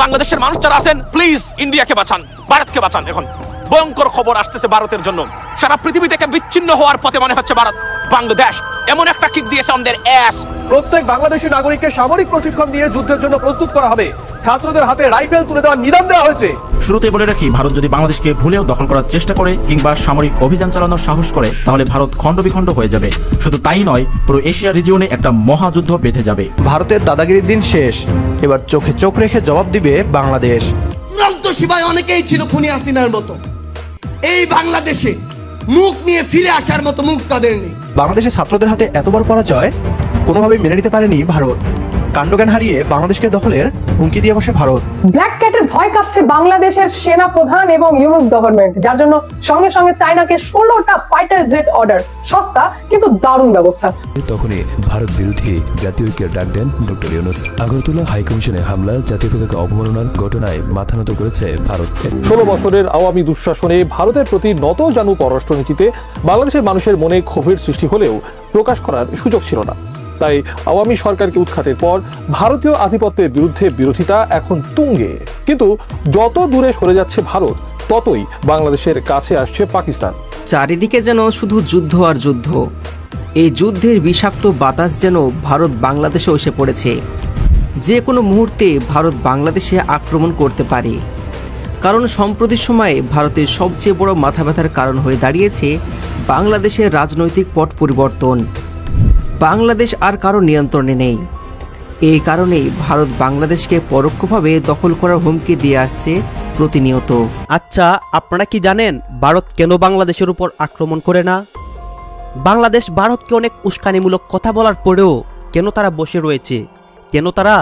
বাংলাদেশের মানুষ যারা আছেন প্লিজ ইন্ডিয়াকে বাঁচান, ভারতকে বাঁচান। এখন ভয়ঙ্কর খবর আসতেছে ভারতের জন্য। সারা পৃথিবী থেকে বিচ্ছিন্ন হওয়ার পথে মনে হচ্ছে ভারত। বাংলাদেশ এমন একটা কিক দিয়েছে আমাদের অ্যাস। প্রত্যেক বাংলাদেশি নাগরিককে সামরিক প্রশিক্ষণ দিয়ে যুদ্ধের জন্য প্রস্তুত করা হবে। ছাত্রদের হাতে রাইফেল তুলে দেওয়ার নিদান দেওয়া হয়েছে। শুরুতে বলে রাখি, ভারত যদি বাংলাদেশকে ভুলেও দখল করার চেষ্টা করে কিংবা সামরিক অভিযান চালানোর সাহস করে, তাহলে ভারত খণ্ডবিখণ্ড হয়ে যাবে। শুধু তাই নয়, পুরো এশিয়া রিজিয়নে একটা মহাযুদ্ধ বেঁধে যাবে। ভারতের দাদাগিরির দিন শেষ, এবার চোখে চোখ রেখে জবাব দিবে বাংলাদেশ। চূড়ান্ত সীমায় অনেকেই ছিল খুনি হাসিনার মতো। এই বাংলাদেশে মুখ নিয়ে ফিরে আসার মতো মুখ তাদের নেই। বাংলাদেশের ছাত্রদের হাতে এতবার পরাজয় কোনোভাবে মেনে নিতে পারেনি ভারত। কাণ্ডজ্ঞান হারিয়ে বাংলাদেশকে দখলের হুমকি দিয়ে বসে ভারত। ব্ল্যাক ক্যাটের ভয় কাঁপছে বাংলাদেশের সেনা প্রধান এবং ইউনুস গভর্নমেন্ট, যার জন্য সঙ্গে সঙ্গে চায়নাকে 16টা ফাইটার জেট অর্ডার। সস্তা কিন্তু দারুণ ব্যবস্থা। তখনই ভারত বিরোধী জাতীয় ঐক্যের ডাক দেন ডক্টর ইউনুস। আগরতলা হাইকমিশনে হামলা, জাতীয় পতাকা অবমাননার ঘটনায় মাথা নত করেছে ভারত। 16 বছরের আওয়ামী দুঃশাসনে ভারতের প্রতি নত জানু পররাষ্ট্রনীতিতে বাংলাদেশের মানুষের মনে ক্ষোভের সৃষ্টি হলেও প্রকাশ করার সুযোগ ছিল না। তাই আওয়ামী সরকারকে উৎখাতের পর ভারতীয় আধিপত্যের বিরুদ্ধে বিরোধিতা এখন তুঙ্গে। কিন্তু যত দূরে সরে যাচ্ছে ভারত, ততই বাংলাদেশের কাছে আসছে পাকিস্তান। চারিদিকে যেন শুধু যুদ্ধ আর যুদ্ধ। এই যুদ্ধের বিষাক্ত বাতাস যেন ভারত বাংলাদেশে এসে পড়েছে। যে কোনো মুহূর্তে ভারত বাংলাদেশে আক্রমণ করতে পারে। কারণ সম্প্রতি সময়ে ভারতের সবচেয়ে বড় মাথা ব্যথার কারণ হয়ে দাঁড়িয়েছে বাংলাদেশের রাজনৈতিক পট পরিবর্তন। বাংলাদেশ আর কারো নিয়ন্ত্রণে নেই। এই কারণেই ভারত বাংলাদেশকে পরোক্ষভাবে দখল করার হুমকি দিয়ে আসছে প্রতিনিয়ত। আচ্ছা, আপনারা কি জানেন ভারত কেন বাংলাদেশের উপর আক্রমণ করে না? বাংলাদেশ ভারতকে অনেক উস্কানিমূলক কথা বলার পরেও কেন তারা বসে রয়েছে? কেন তারা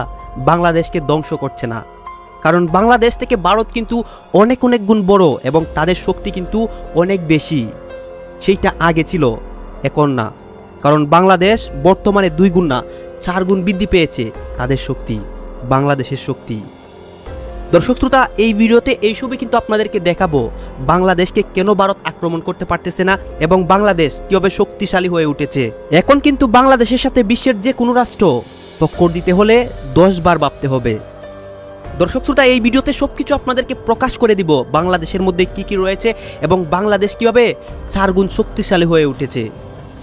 বাংলাদেশকে ধ্বংস করছে না? কারণ বাংলাদেশ থেকে ভারত কিন্তু অনেক অনেক গুণ বড় এবং তাদের শক্তি কিন্তু অনেক বেশি। সেইটা আগে ছিল, এখন না। কারণ বাংলাদেশ বর্তমানে 2 গুণ না 4 গুণ বৃদ্ধি পেয়েছে তাদের শক্তি, বাংলাদেশের শক্তি। দর্শক শ্রোতা, এই ভিডিওতে এইসবই কিন্তু আপনাদেরকে দেখাবো বাংলাদেশকে কেন ভারত আক্রমণ করতে পারতেছে না এবং বাংলাদেশ কিভাবে শক্তিশালী হয়ে উঠেছে। এখন কিন্তু বাংলাদেশের সাথে বিশ্বের যে কোনো রাষ্ট্র টক্কর দিতে হলে 10 বার ভাবতে হবে। দর্শক শ্রোতা, এই ভিডিওতে সবকিছু আপনাদেরকে প্রকাশ করে দিব বাংলাদেশের মধ্যে কি কি রয়েছে এবং বাংলাদেশ কিভাবে 4 গুণ শক্তিশালী হয়ে উঠেছে।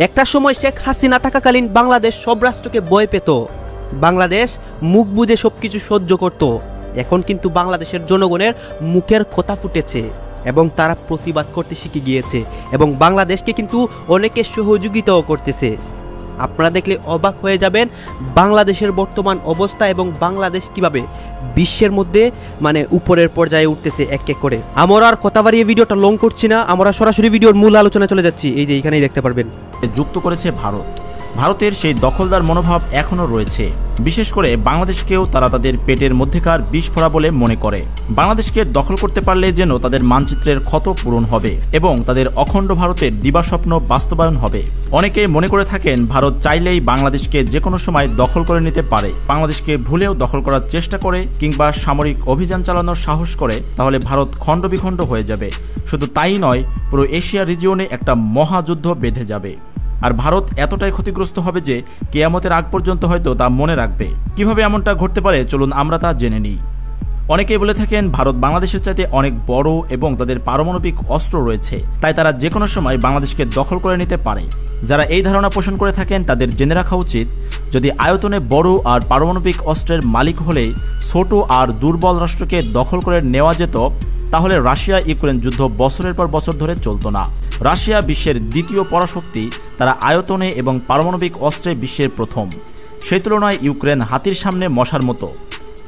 একটা সময় শেখ হাসিনা থাকাকালীন বাংলাদেশ সব রাষ্ট্রকে ভয় পেত। বাংলাদেশ মুখ বুজে সবকিছু সহ্য করত। এখন কিন্তু বাংলাদেশের জনগণের মুখের কথা ফুটেছে এবং তারা প্রতিবাদ করতে শিখে গিয়েছে এবং বাংলাদেশকে কিন্তু অনেকে সহযোগিতাও করতেছে। আপনারা দেখলে অবাক হয়ে যাবেন বাংলাদেশের বর্তমান অবস্থা এবং বাংলাদেশ কিভাবে বিশ্বের মধ্যে উপরের পর্যায়ে উঠতেছে এক এক করে। আমরা আর কথা বাড়িয়ে ভিডিওটা লং করছি না, আমরা সরাসরি ভিডিওর মূল আলোচনায় চলে যাচ্ছি। এই যে এখানেই দেখতে পারবেন যুক্ত করেছে ভারত। ভারতের সেই দখলদার মনোভাব এখনও রয়েছে। বিশেষ করে বাংলাদেশকেও তারা তাদের পেটের মধ্যেকার বিস্ফোরা বলে মনে করে। বাংলাদেশকে দখল করতে পারলে যেন তাদের মানচিত্রের ক্ষত পূরণ হবে এবং তাদের অখণ্ড ভারতের দিবাস্বপ্ন বাস্তবায়ন হবে। অনেকে মনে করে থাকেন ভারত চাইলেই বাংলাদেশকে যে কোনো সময় দখল করে নিতে পারে। বাংলাদেশকে ভুলেও দখল করার চেষ্টা করে কিংবা সামরিক অভিযান চালানোর সাহস করে, তাহলে ভারত খণ্ডবিখণ্ড হয়ে যাবে। শুধু তাই নয়, পুরো এশিয়া রিজিয়নে একটা মহাযুদ্ধ বেঁধে যাবে। আর ভারত এতটাই ক্ষতিগ্রস্ত হবে যে কিয়ামতের আগ পর্যন্ত হয়তো তা মনে রাখবে। কিভাবে এমনটা ঘটতে পারে চলুন আমরা তা জেনে নিই। অনেকেই বলে থাকেন ভারত বাংলাদেশের চাইতে অনেক বড় এবং তাদের পারমাণবিক অস্ত্র রয়েছে, তাই তারা যে কোনো সময় বাংলাদেশকে দখল করে নিতে পারে। যারা এই ধারণা পোষণ করে থাকেন তাদের জেনে রাখা উচিত, যদি আয়তনে বড় আর পারমাণবিক অস্ত্রের মালিক হলে ছোট আর দুর্বল রাষ্ট্রকে দখল করে নেওয়া যেত, তাহলে রাশিয়া ইউক্রেন যুদ্ধ বছরের পর বছর ধরে চলতো না। রাশিয়া বিশ্বের দ্বিতীয় পরাশক্তি, তারা আয়তনে এবং পারমাণবিক অস্ত্রে বিশ্বের প্রথম। সেই তুলনায় ইউক্রেন হাতির সামনে মশার মতো।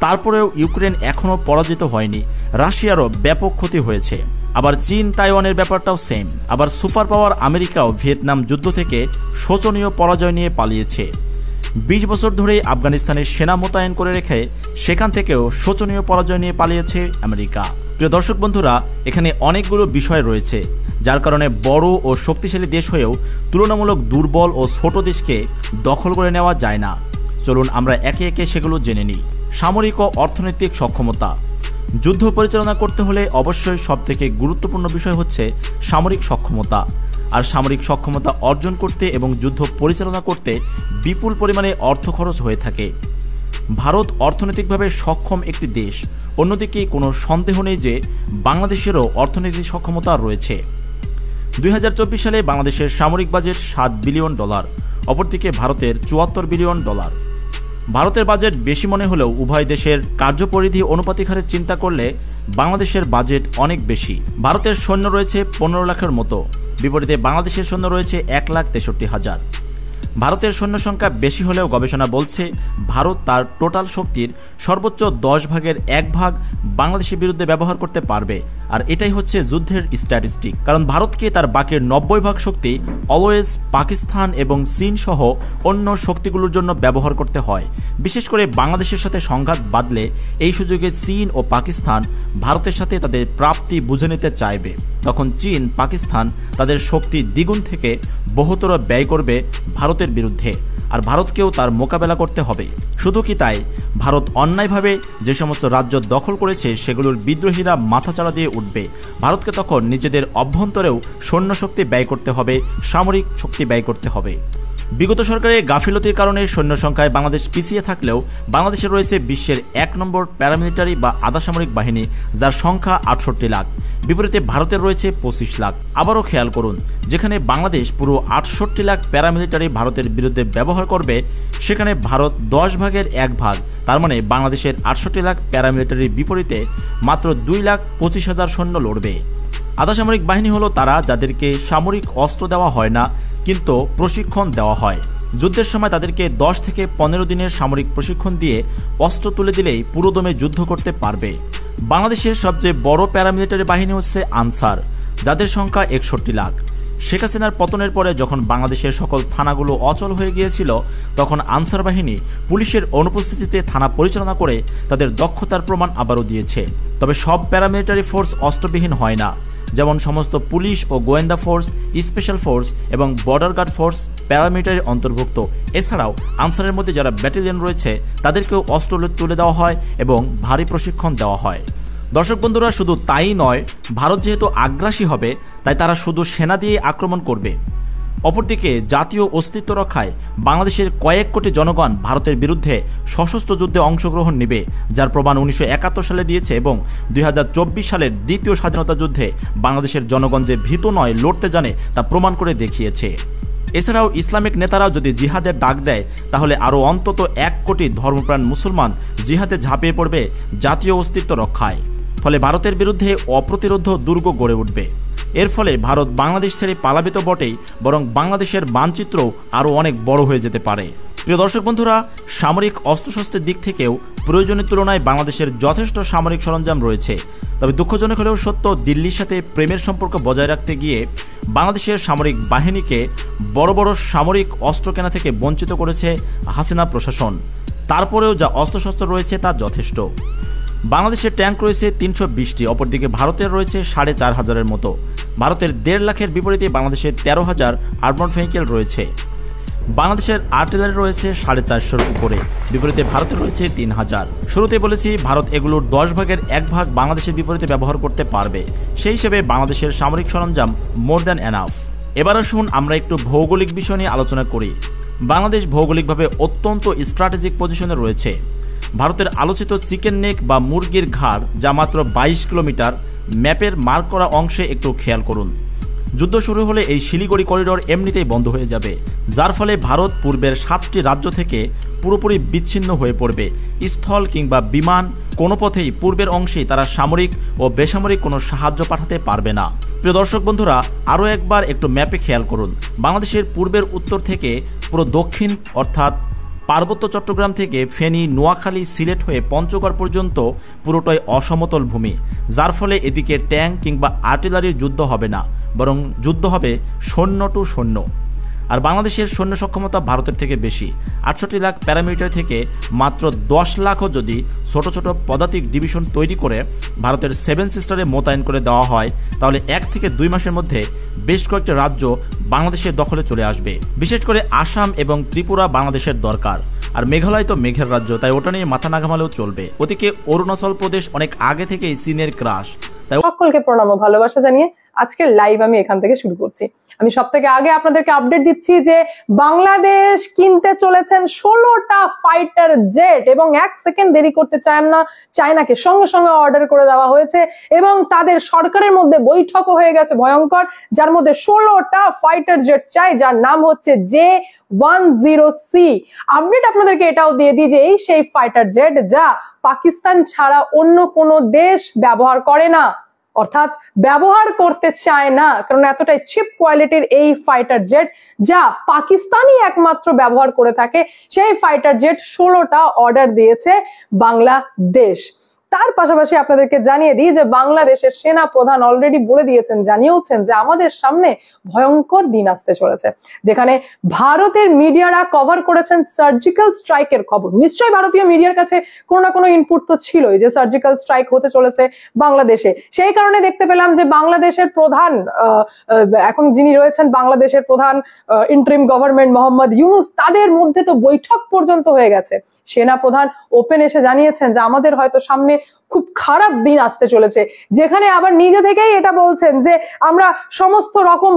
তারপরেও ইউক্রেন এখনও পরাজিত হয়নি, রাশিয়ারও ব্যাপক ক্ষতি হয়েছে। আবার চীন তাইওয়ানের ব্যাপারটাও সেম। আবার সুপার পাওয়ার আমেরিকাও ভিয়েতনাম যুদ্ধ থেকে শোচনীয় পরাজয় নিয়ে পালিয়েছে। 20 বছর ধরেই আফগানিস্তানের সেনা মোতায়েন করে রেখে সেখান থেকেও শোচনীয় পরাজয় নিয়ে পালিয়েছে আমেরিকা। প্রিয় দর্শক বন্ধুরা, এখানে অনেকগুলো বিষয় রয়েছে যার কারণে বড় ও শক্তিশালী দেশ হয়েও তুলনামূলক দুর্বল ও ছোট দেশকে দখল করে নেওয়া যায় না। চলুন আমরা একে একে সেগুলো জেনে নিই। সামরিক ও অর্থনৈতিক সক্ষমতা। যুদ্ধ পরিচালনা করতে হলে অবশ্যই সবথেকে গুরুত্বপূর্ণ বিষয় হচ্ছে সামরিক সক্ষমতা। আর সামরিক সক্ষমতা অর্জন করতে এবং যুদ্ধ পরিচালনা করতে বিপুল পরিমাণে অর্থ খরচ হয়ে থাকে। ভারত অর্থনৈতিকভাবে সক্ষম একটি দেশ, অন্যদিকে কোনো সন্দেহ নেই যে বাংলাদেশেরও অর্থনৈতিক সক্ষমতা রয়েছে। 2024 সালে বাংলাদেশের সামরিক বাজেট $7 বিলিয়ন, অপরদিকে ভারতের $74 বিলিয়ন। ভারতের বাজেট বেশি মনে হলেও উভয় দেশের কার্যপরিধি অনুপাতিক হারে চিন্তা করলে বাংলাদেশের বাজেট অনেক বেশি। ভারতের সৈন্য রয়েছে 15 লাখের মতো, বিপরীতে বাংলাদেশের সৈন্য রয়েছে 1,63,000। ভারতের সৈন্য সংখ্যা বেশি হলেও গবেষণা বলছে ভারত তার টোটাল শক্তির সর্বোচ্চ 10 ভাগের 1 ভাগ বাংলাদেশের বিরুদ্ধে ব্যবহার করতে পারবে, আর এটাই হচ্ছে যুদ্ধের স্ট্যাটিস্টিক। কারণ ভারতকে তার বাকির 90 ভাগ শক্তি অলওয়েজ পাকিস্তান এবং চীন সহ অন্য শক্তিগুলোর জন্য ব্যবহার করতে হয়। বিশেষ করে বাংলাদেশের সাথে সংঘাত বাঁধলে এই সুযোগে চীন ও পাকিস্তান ভারতের সাথে তাদের প্রাপ্তি বুঝে নিতে চাইবে। তখন চীন, পাকিস্তান তাদের শক্তি দ্বিগুণ থেকে বহুতর ব্যয় করবে ভারতের বিরুদ্ধে, আর ভারতকেও তার মোকাবেলা করতে হবে। শুধু কি তাই, ভারত অন্যায়ভাবে যে সমস্ত রাজ্য দখল করেছে সেগুলোর বিদ্রোহীরা মাথাচাড়া দিয়ে উঠবে। ভারতকে তখন নিজেদের অভ্যন্তরেও সৈন্য শক্তি ব্যয় করতে হবে, সামরিক শক্তি ব্যয় করতে হবে। বিগত সরকারের গাফিলতির কারণে সৈন্য সংখ্যায় বাংলাদেশ পিছিয়ে থাকলেও বাংলাদেশে রয়েছে বিশ্বের 1 নম্বর প্যারামিলিটারি বা আধা সামরিক বাহিনী, যার সংখ্যা 68 লাখ। বিপরীতে ভারতের রয়েছে 25 লাখ। আবারও খেয়াল করুন, যেখানে বাংলাদেশ পুরো 68 লাখ প্যারামিলিটারি ভারতের বিরুদ্ধে ব্যবহার করবে, সেখানে ভারত 10 ভাগের 1 ভাগ, তার মানে বাংলাদেশের 68 লাখ প্যারামিলিটারির বিপরীতে মাত্র 2,25,000 সৈন্য লড়বে। আধা সামরিক বাহিনী হলো তারা যাদেরকে সামরিক অস্ত্র দেওয়া হয় না, কিন্তু প্রশিক্ষণ দেওয়া হয়। যুদ্ধের সময় তাদেরকে 10 থেকে 15 দিনের সামরিক প্রশিক্ষণ দিয়ে অস্ত্র তুলে দিলেই পুরোদমে যুদ্ধ করতে পারবে। বাংলাদেশের সবচেয়ে বড় প্যারামিলিটারি বাহিনী হচ্ছে আনসার, যাদের সংখ্যা 61 লাখ। শেখ হাসিনার পতনের পরে যখন বাংলাদেশের সকল থানাগুলো অচল হয়ে গিয়েছিল, তখন আনসার বাহিনী পুলিশের অনুপস্থিতিতে থানা পরিচালনা করে তাদের দক্ষতার প্রমাণ আবারও দিয়েছে। তবে সব প্যারামিলিটারি ফোর্স অস্ত্রবিহীন হয় না, যেমন সমস্ত পুলিশ ও গোয়েন্দা ফোর্স, স্পেশাল ফোর্স এবং বর্ডার গার্ড ফোর্স প্যারামিলিটারির অন্তর্ভুক্ত। এছাড়াও আনসারের মধ্যে যারা ব্যাটালিয়ন রয়েছে তাদেরকেও অস্ত্র তুলে দেওয়া হয় এবং ভারী প্রশিক্ষণ দেওয়া হয়। দর্শক বন্ধুরা, শুধু তাই নয়, ভারত যেহেতু আগ্রাসী হবে, তাই তারা শুধু সেনা দিয়ে আক্রমণ করবে। অপরদিকে জাতীয় অস্তিত্ব রক্ষায় বাংলাদেশের কয়েক কোটি জনগণ ভারতের বিরুদ্ধে সশস্ত্র যুদ্ধে অংশগ্রহণ নেবে, যার প্রমাণ 1971 সালে দিয়েছে এবং 2024 সালের দ্বিতীয় স্বাধীনতা যুদ্ধে বাংলাদেশের জনগণ যে ভীত নয়, লড়তে জানে, তা প্রমাণ করে দেখিয়েছে। এছাড়াও ইসলামিক নেতারাও যদি জিহাদের ডাক দেয়, তাহলে আরও অন্তত 1 কোটি ধর্মপ্রাণ মুসলমান জিহাদে ঝাঁপিয়ে পড়বে জাতীয় অস্তিত্ব রক্ষায়। ফলে ভারতের বিরুদ্ধে অপ্রতিরোধ দুর্গ গড়ে উঠবে। এর ফলে ভারত বাংলাদেশ ছেড়ে পালাবে তো বটেই, বরং বাংলাদেশের মানচিত্রও আরও অনেক বড় হয়ে যেতে পারে। প্রিয় দর্শক বন্ধুরা, সামরিক অস্ত্রশস্ত্রের দিক থেকেও প্রয়োজনের তুলনায় বাংলাদেশের যথেষ্ট সামরিক সরঞ্জাম রয়েছে। তবে দুঃখজনক হলেও সত্য, দিল্লির সাথে প্রেমের সম্পর্ক বজায় রাখতে গিয়ে বাংলাদেশের সামরিক বাহিনীকে বড় বড় সামরিক অস্ত্র কেনা থেকে বঞ্চিত করেছে হাসিনা প্রশাসন। তারপরেও যা অস্ত্রশস্ত্র রয়েছে তা যথেষ্ট। বাংলাদেশের ট্যাঙ্ক রয়েছে 320টি, অপরদিকে ভারতের রয়েছে 4,500-এর মতো। ভারতের 1.5 লাখের বিপরীতে বাংলাদেশের 13,000 আর্মড ভেহিকেল রয়েছে। বাংলাদেশের আর্টিলারি রয়েছে 450-এর উপরে, বিপরীতে ভারতের রয়েছে 3,000। শুরুতে বলেছি, ভারত এগুলোর 10 ভাগের 1 ভাগ বাংলাদেশের বিপরীতে ব্যবহার করতে পারবে। সেই হিসেবে বাংলাদেশের সামরিক সরঞ্জাম মোর দ্যান এনাফ। এবার আসুন আমরা একটু ভৌগোলিক বিষয় নিয়ে আলোচনা করি। বাংলাদেশ ভৌগোলিকভাবে অত্যন্ত স্ট্র্যাটেজিক পজিশনে রয়েছে। ভারতের আলোচিত চিকেন নেক বা মুরগির ঘাড়, যা মাত্র 22 কিলোমিটার, ম্যাপের মার্ক করা অংশে একটু খেয়াল করুন। যুদ্ধ শুরু হলে এই শিলিগুড়ি করিডোর এমনিতেই বন্ধ হয়ে যাবে, যার ফলে ভারত পূর্বের 7টি রাজ্য থেকে পুরোপুরি বিচ্ছিন্ন হয়ে পড়বে। স্থল কিংবা বিমান কোনো পথেই পূর্বের অংশে তারা সামরিক ও বেসামরিক কোনো সাহায্য পাঠাতে পারবে না। প্রিয় দর্শক বন্ধুরা, আরও একবার একটু ম্যাপে খেয়াল করুন। বাংলাদেশের পূর্বের উত্তর থেকে পুরো দক্ষিণ, অর্থাৎ পার্বত্য চট্টগ্রাম থেকে ফেনী, নোয়াখালী, সিলেট হয়ে পঞ্চগড় পর্যন্ত পুরোটাই অসমতল ভূমি, যার ফলে এদিকে ট্যাঙ্ক কিংবা আর্টিলারির যুদ্ধ হবে না, বরং যুদ্ধ হবে সৈন্য টু সৈন্য। আর বাংলাদেশের সৈন্য সক্ষমতা ভারতের থেকে বেশি। 68 লাখ প্যারামিলিটারি থেকে মাত্র 10 লাখও যদি ছোট ছোট পদাতিক ডিভিশন তৈরি করে ভারতের 7 সিস্টারে মোতায়েন করে দেওয়া হয়, তাহলে 1 থেকে 2 মাসের মধ্যে বেশ কয়েকটি রাজ্য বাংলাদেশের দখলে চলে আসবে। বিশেষ করে আসাম এবং ত্রিপুরা বাংলাদেশের দরকার, আর মেঘালয় তো মেঘের রাজ্য, তাই ওটা নিয়ে মাথা না ঘামালেও চলবে। ওদিকে অরুণাচল প্রদেশ অনেক আগে থেকেই চীনের ক্রাশ। সকলকে প্রণাম ও ভালোবাসা জানিয়ে আজকের লাইভ আমি এখান থেকে শুরু করছি। আমি সব থেকে আগে আপনাদেরকে আপডেট দিচ্ছি যে বাংলাদেশ কিনতে চলেছেন 16টা ফাইটার জেট এবং 1 সেকেন্ড দেরি করতে চান না, চায়নাকে সঙ্গে সঙ্গে অর্ডার করে দেওয়া হয়েছে এবং তাদের সরকারের মধ্যে বৈঠকও হয়ে গেছে ভয়ঙ্কর, যার মধ্যে 16টা ফাইটার জেট চাই, যার নাম হচ্ছে J-10C। আপডেট আপনাদেরকে এটাও দিয়ে দিই যে এই সেই ফাইটার জেট যা পাকিস্তান ছাড়া অন্য কোনো দেশ ব্যবহার করে না, অর্থাৎ ব্যবহার করতে চায় না, কারণ এতটাই চিপ কোয়ালিটির এই ফাইটার জেট যা পাকিস্তানই একমাত্র ব্যবহার করে থাকে। সেই ফাইটার জেট 16টা অর্ডার দিয়েছে বাংলাদেশ। তার পাশাপাশি আপনাদেরকে জানিয়ে দিই যে বাংলাদেশের সেনা প্রধান অলরেডি বলে দিয়েছেন, জানিয়েছেন যে আমাদের সামনে ভয়ঙ্কর দিন আসতে চলেছে, যেখানে ভারতের মিডিয়ারা কভার করেছেন সার্জিক্যাল স্ট্রাইকের খবর। নিশ্চয়ই ভারতীয় মিডিয়ার কাছে কোনো না কোনো ইনপুট তো ছিলই যে সার্জিক্যাল স্ট্রাইক হতে চলেছে বাংলাদেশে। সেই কারণে দেখতে পেলাম যে বাংলাদেশের প্রধান, এখন যিনি রয়েছেন বাংলাদেশের প্রধান ইন্টারিম গভর্নমেন্ট মোহাম্মদ ইউনূস, তাদের মধ্যে তো বৈঠক পর্যন্ত হয়ে গেছে। সেনা প্রধান ওপেন এসে জানিয়েছেন যে আমাদের হয়তো সামনে খুব খারাপ দিন আসতে চলেছে, যেখানে আবার নিজে থেকেই এটা বলছেন যে আমরা সমস্ত রকম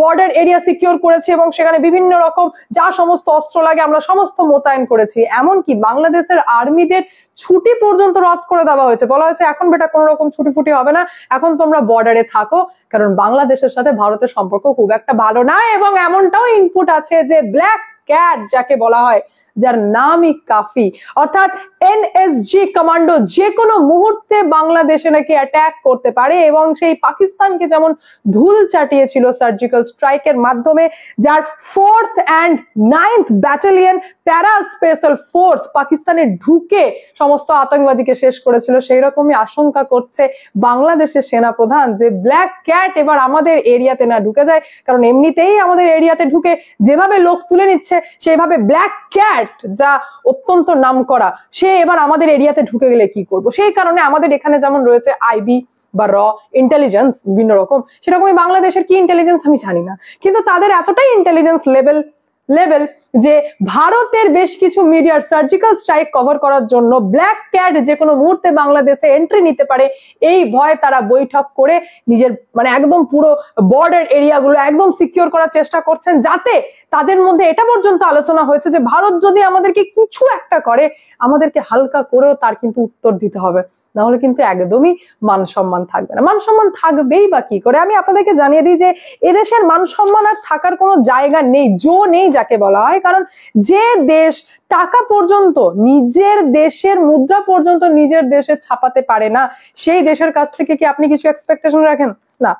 বর্ডার এরিয়া সিকিউর করেছি এবং সেখানে বিভিন্ন রকম যা সমস্ত অস্ত্র লাগে আমরা সমস্ত মোতায়েন করেছি। এমনকি বাংলাদেশের আর্মিদের ছুটি পর্যন্ত রদ করে দেওয়া হয়েছে, বলা হয়েছে এখন বেটা কোনো রকম ছুটি ফুটি হবে না, এখন তোমরা বর্ডারে থাকো, কারণ বাংলাদেশের সাথে ভারতের সম্পর্ক খুব একটা ভালো না। এবং এমনটাও ইনপুট আছে যে ব্ল্যাক ক্যাট যাকে বলা হয়, যার নামই কাফি, অর্থাৎ এনএসজি কমান্ডো যে কোনো মুহূর্তে বাংলাদেশে নাকি অ্যাটাক করতে পারে এবং সেই পাকিস্তানকে যেমন ধুল চাটিয়েছিল সার্জিক্যাল স্ট্রাইকের মাধ্যমে, যার 4th and 9th ব্যাটালিয়ন প্যারা স্পেশাল ফোর্স পাকিস্তানে ঢুকে সমস্ত আতঙ্কবাদীকে শেষ করেছিল, সেই রকমই আশঙ্কা করছে বাংলাদেশের সেনা প্রধান যে ব্ল্যাক ক্যাট এবার আমাদের এরিয়াতে না ঢুকে যায়, কারণ এমনিতেই আমাদের এরিয়াতে ঢুকে যেভাবে লোক তুলে নিচ্ছে সেইভাবে ব্ল্যাক ক্যাট যা অত্যন্ত নামকরা, সে এবার আমাদের এরিয়াতে ঢুকে গেলে কি করব। সেই কারণে আমাদের এখানে যেমন রয়েছে আইবি বা র ইন্টেলিজেন্স বিভিন্ন রকম, সেরকমই বাংলাদেশের কি ইন্টেলিজেন্স আমি জানি না, কিন্তু তাদের এতটাই ইন্টেলিজেন্স লেভেল যে ভারতের বেশ কিছু মিডিয়ার সার্জিক্যাল স্ট্রাইক কভার করার জন্য ব্ল্যাক ক্যাট যে কোনো মুহূর্তে বাংলাদেশে এন্ট্রি নিতে পারে এই ভয়ে তারা বৈঠক করে নিজের মানে একদম পুরো বর্ডার এরিয়াগুলো একদম সিকিউর করার চেষ্টা করছেন, যাতে তাদের মধ্যে এটা পর্যন্ত আলোচনা হয়েছে যে ভারত যদি আমাদেরকে কিছু একটা করে আমাদেরকে হালকা করেও তার কিন্তু উত্তর দিতে হবে, না হলে কিন্তু একদমই মান সম্মান থাকবে না। মান সম্মান থাকবেই বা কি করে? আমি আপনাদেরকে জানিয়ে দিই যে এদেশের মান সম্মান আর থাকার কোনো জায়গা নেই, নেই যাকে বলা হয়, কারণ যে দেশ টাকা পর্যন্ত নিজের দেশের মুদ্রা পর্যন্ত নিজের দেশে ছাপাতে পারে না, সেই দেশের কাছ থেকে কি আপনি কিছু এক্সপেকটেশন রাখেন? না,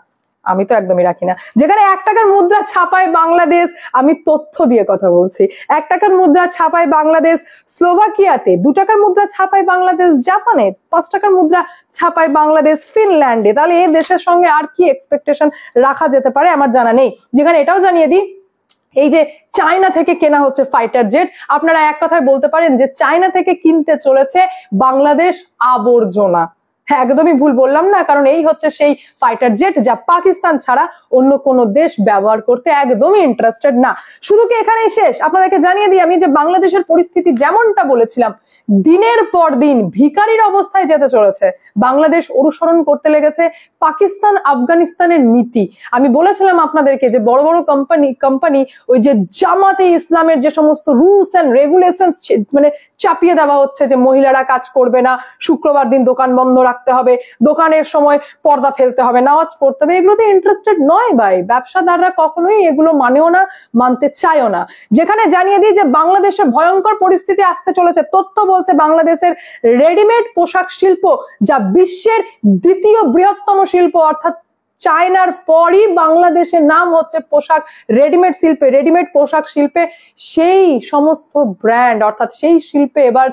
আমি তো একদমই রাখি না। যেখানে 1 টাকার মুদ্রা ছাপায় বাংলাদেশ, আমি তথ্য দিয়ে কথা বলছি, 1 টাকার মুদ্রা ছাপায় বাংলাদেশ স্লোভাকিয়াতে, 2 টাকার মুদ্রা ছাপায় বাংলাদেশ জাপানে, 5 টাকার মুদ্রা ছাপায় বাংলাদেশ ফিনল্যান্ডে, তাহলে এই দেশের সঙ্গে আর কি এক্সপেকটেশন রাখা যেতে পারে আমার জানা নেই। যেখানে এটাও জানিয়ে দিই, এই যে চায়না থেকে কেনা হচ্ছে ফাইটার জেট, আপনারা এক কথায় বলতে পারেন যে চায়না থেকে কিনতে চলেছে বাংলাদেশ আবর্জনা। হ্যাঁ, একদমই ভুল বললাম না, কারণ এই হচ্ছে সেই ফাইটার জেট যা পাকিস্তান ছাড়া অন্য কোনো দেশ ব্যবহার করতে একদমই ইন্টারেস্টেড না। শুধু কি এখানেই শেষ? আপনাদেরকে জানিয়ে দিই আমি যে বাংলাদেশের পরিস্থিতি যেমনটা বলেছিলাম, দিনের পর দিন ভিখারির অবস্থায় যেতে চলেছে। বাংলাদেশ অনুসরণ করতে লেগেছে পাকিস্তান আফগানিস্তানের নীতি। আমি বলেছিলাম আপনাদেরকে যে বড় বড় কোম্পানি ওই যে জামাতে ইসলামের যে সমস্ত রুলস এন্ড রেগুলেশনস মানে চাপিয়ে দেওয়া হচ্ছে, যে মহিলারা কাজ করবে না, শুক্রবার দিন দোকান বন্ধ রাখতে হবে, দোকানের সময় পর্দা ফেলতে হবে, নামাজ পড়তে হবে, এগুলোতে ইন্টারেস্টেড নয় ভাই। ব্যবসাদাররা কখনোই এগুলো মানেও না, মানতে চায়ও না। যেখানে জানিয়ে দিই যে বাংলাদেশে ভয়ঙ্কর পরিস্থিতি আসতে চলেছে। তথ্য বলছে বাংলাদেশের রেডিমেড পোশাক শিল্প, যা বিশ্বের 2য় বৃহত্তম শিল্প, অর্থাৎ চায়নার পরই বাংলাদেশের নাম হচ্ছে পোশাক রেডিমেড পোশাক শিল্পে, সেই সমস্ত ব্র্যান্ড অর্থাৎ সেই শিল্পে এবার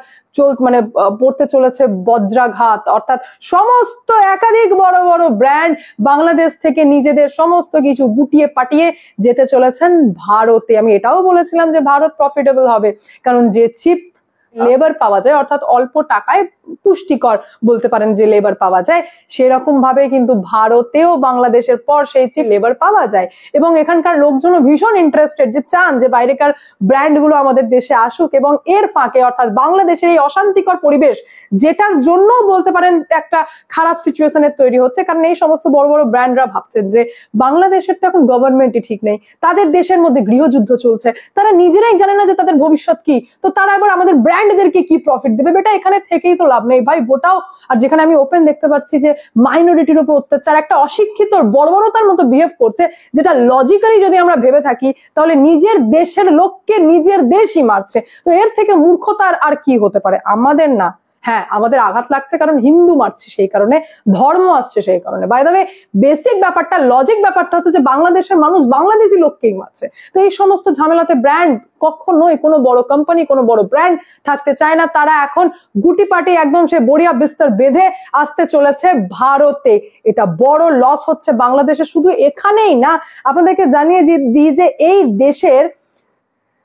পড়তে চলেছে বজ্রাঘাত, অর্থাৎ সমস্ত একাধিক বড় বড় ব্র্যান্ড বাংলাদেশ থেকে নিজেদের সমস্ত কিছু গুটিয়ে পাটিয়ে যেতে চলেছেন ভারতে। আমি এটাও বলেছিলাম যে ভারত প্রফিটেবল হবে, কারণ যে চিপ লেবার পাওয়া যায়, অর্থাৎ অল্প টাকায় পুষ্টিকর বলতে পারেন যে লেবার পাওয়া যায়, সেরকম ভাবে কিন্তু ভারতেও বাংলাদেশের পর সেই চিপ লেবার পাওয়া যায়। এবং এখানকার লোকজনও ভীষণ ইন্টারেস্টেড, যে চান যে বাইরেকার ব্র্যান্ড গুলো আমাদের দেশে আসুক, এবং এর ফাঁকে অর্থাৎ বাংলাদেশের এই অশান্তিকর পরিবেশ, যেটার জন্য বলতে পারেন একটা খারাপ সিচুয়েশনের তৈরি হচ্ছে, কারণ এই সমস্ত বড় বড় ব্র্যান্ডরা ভাবছেন যে বাংলাদেশের তো এখন গভর্নমেন্টই ঠিক নেই, তাদের দেশের মধ্যে গৃহযুদ্ধ চলছে, তারা নিজেরাই জানে না যে তাদের ভবিষ্যৎ কি, তো তারা এবার আমাদের ব্র্যান্ডদেরকে কি প্রফিট দেবে? বেটা এখানে থেকেই তো লাভ নেই ভাই, গোটাও। আর যেখানে আমি ওপেন দেখতে পাচ্ছি যে মাইনরিটির উপর অত্যাচার, একটা অশিক্ষিত বর্বরতার মতো বিহেভ করছে, যেটা লজিক্যালি যদি আমরা ভেবে থাকি তাহলে নিজের দেশের লোককে নিজের দেশই মারছে। তো এর থেকে মূর্খতার আর কি হতে পারে? আমাদের না, হ্যাঁ আমাদের আঘাত লাগছে কারণ হিন্দু মারছে সেই কারণে, ধর্ম আসছে সেই কারণে। বাই দ্য ওয়ে বেসিক ব্যাপারটা, লজিক ব্যাপারটা হচ্ছে যে বাংলাদেশের মানুষ বাংলাদেশি লোককেই মারছে। তো এই সমস্ত ঝামেলাতে ব্র্যান্ড কখনোই, কোনো বড় কোম্পানি, কোনো বড় ব্র্যান্ড থাকতে চায় না। তারা এখন গুটি পাটি একদম সে বড়িয়া বিস্তার বেঁধে আসতে চলেছে ভারতে। এটা বড় লস হচ্ছে বাংলাদেশে। শুধু এখানেই না, আপনাদেরকে জানিয়ে দিই যে এই দেশের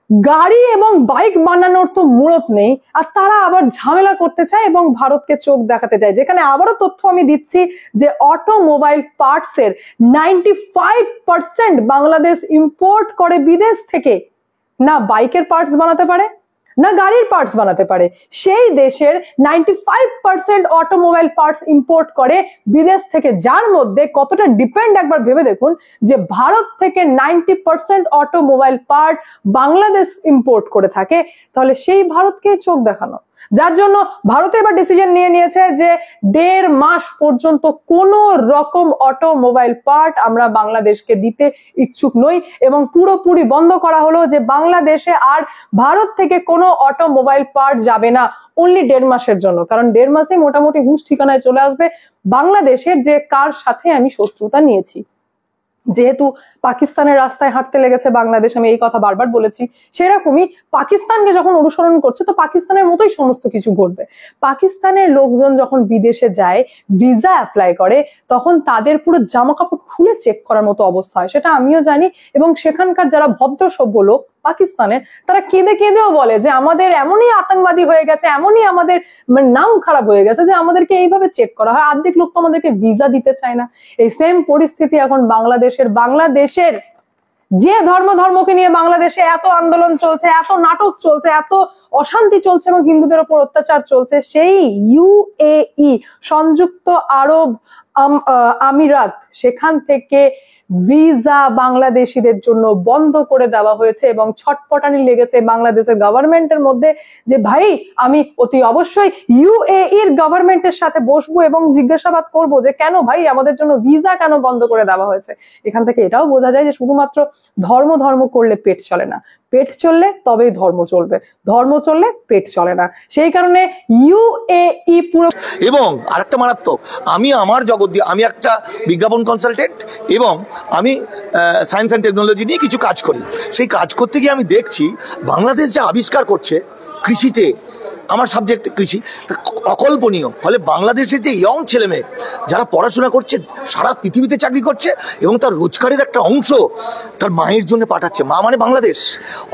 গাড়ি এবং বাইক বানানোর তো মুরত নেই, আর তারা আবার ঝামেলা করতে চায় এবং ভারতকে চোখ দেখাতে চায়। যেখানে আবারও তথ্য আমি দিচ্ছি যে অটোমোবাইল পার্টস এর 95% বাংলাদেশ ইম্পোর্ট করে বিদেশ থেকে। না বাইকের পার্টস বানাতে পারে, না গাড়ির পার্টস বানাতে পারে, সেই দেশের 95% অটোমোবাইল পার্টস ইম্পোর্ট করে বিদেশ থেকে, যার মধ্যে কতটা ডিপেন্ড একবার ভেবে দেখুন যে ভারত থেকে 90% অটোমোবাইল পার্ট বাংলাদেশ ইম্পোর্ট করে থাকে। তাহলে সেই ভারতকে চোখ দেখানো, যার জন্য ভারতে এবার ডিসিশন নিয়েছে যে 1.5 মাস পর্যন্ত কোনো রকম অটোমোবাইল পার্ট আমরা বাংলাদেশকে দিতে ইচ্ছুক নই, এবং পুরোপুরি বন্ধ করা হলো যে বাংলাদেশে আর ভারত থেকে কোনো অটোমোবাইল পার্ট যাবে না, অনলি 1.5 মাসের জন্য। কারণ 1.5 মাসে মোটামুটি হুঁশ ঠিকানায় চলে আসবে বাংলাদেশের যে কার সাথে আমি শত্রুতা নিয়েছি। যেহেতু পাকিস্তানের রাস্তায় হাঁটতে লেগেছে বাংলাদেশ, আমি এই কথা বারবার বলেছি, সেরকমই পাকিস্তানকে যখন অনুসরণ করছে তো পাকিস্তানের মতোই সমস্ত কিছু ঘটবে। পাকিস্তানের লোকজন যখন বিদেশে যায়, ভিসা অ্যাপ্লাই করে, তখন তাদের পুরো জামা কাপড় খুলে চেক করার মতো অবস্থা হয়, সেটা আমিও জানি। এবং সেখানকার যারা ভদ্র সভ্য লোক পাকিস্তানের, তারা কেঁদে কেঁদেও বলে যে আমাদের এমনই আতঙ্কবাদী হয়ে গেছে, এমনই আমাদের নাম খারাপ হয়ে গেছে যে আমাদেরকে এইভাবে চেক করা হয়। অর্ধেক লোক তো আমাদেরকে ভিসা দিতে চায় না। এই সেম পরিস্থিতি এখন বাংলাদেশের যে ধর্মকে নিয়ে বাংলাদেশে এত আন্দোলন চলছে, এত নাটক চলছে, এত অশান্তি চলছে এবং হিন্দুদের উপর অত্যাচার চলছে, সেই UAE সংযুক্ত আরব আমিরাত, সেখান থেকে ভিসা বাংলাদেশিদের জন্য বন্ধ করে দেওয়া হয়েছে। এবং ছটপটানি লেগেছে বাংলাদেশের গভর্নমেন্টের মধ্যে যে ভাই আমি অতি অবশ্যই UAE-র গভর্নমেন্টের সাথে বসবো এবং জিজ্ঞাসাবাদ করব যে কেন ভাই আমাদের জন্য ভিসা কেন বন্ধ করে দেওয়া হয়েছে। এখান থেকে এটাও বোঝা যায় যে শুধুমাত্র ধর্ম করলে পেট চলে না, পেট চললে তবেই ধর্ম চলবে, ধর্ম চললে পেট চলে না। সেই কারণে UAE পুরো। এবং আরেকটা মারাত্মক, আমি আমার জগৎ দিয়ে, আমি একটা বিজ্ঞাপন কনসালটেন্ট এবং আমি সায়েন্স অ্যান্ড টেকনোলজি নিয়ে কিছু কাজ করি। সেই কাজ করতে গিয়ে আমি দেখছি বাংলাদেশ যে আবিষ্কার করছে কৃষিতে, আমার সাবজেক্ট কৃষি, অকল্পনীয়। ফলে বাংলাদেশের যে ইয়ং ছেলে মেয়ে যারা পড়াশোনা করছে, সারা পৃথিবীতে চাকরি করছে এবং তার রোজগারের একটা অংশ তার মায়ের জন্য পাঠাচ্ছে। মা মানে বাংলাদেশ,